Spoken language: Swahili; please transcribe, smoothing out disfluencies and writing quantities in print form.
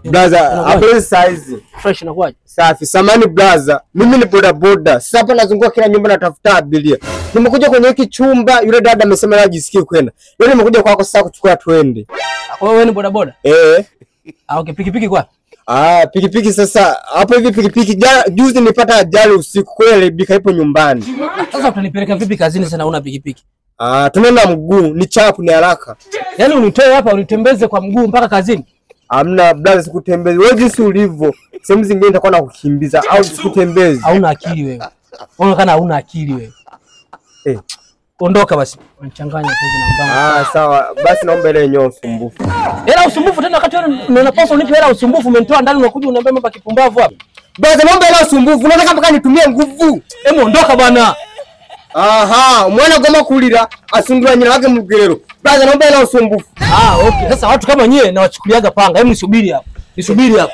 Blaza, hapo size. Fresh inakuaje? Safi. Samani blaza. Mimi ni boda boda. Sasa hapa nazunguka kila nyumba natafuta abiria. Nimekuja kwenye hiki chumba, yule dada amesema hajisikii kwenda. Leo nimekuja kwako sasa kuchukua twende. Wewe ni boda boda? Okay, pikipiki kwa? Pikipiki sasa. Hapo hivi pikipiki juzi nilipata ajali usiku kweli bika ipo nyumbani. Sasa utanipeleka vipi kazini sana una pikipiki? Tunaenda mguu, ni chapu ni haraka. Yaani unitoe hapa unitembeze kwa mguu mpaka kazini? Hamna blaza, sikutembezi. Wewe jinsi ulivyo, sehemu zingine nitakuwa nakukimbiza au sikutembezi. Hauna akili wewe. Unaonekana hauna akili wewe. Ondoka basi. Unachanganya kazi na mbamba. Sawa. Basi naomba ile yenyewe usumbufu. Hela usumbufu tena wakati wewe unapaswa unipe hela usumbufu, umenitoa ndani unakuja unaniambia mambo kipumbavu hapa. Basi naomba ile usumbufu. Unataka mpaka nitumie nguvu. Hebu ondoka bwana. Mwana goma kulira asundua nyina wake mgerero. Basi naomba ile usumbufu. Okay. Sasa watu kama nyie na wachukuliaga panga. Hebu nisubiri hapa. Nisubiri hapa.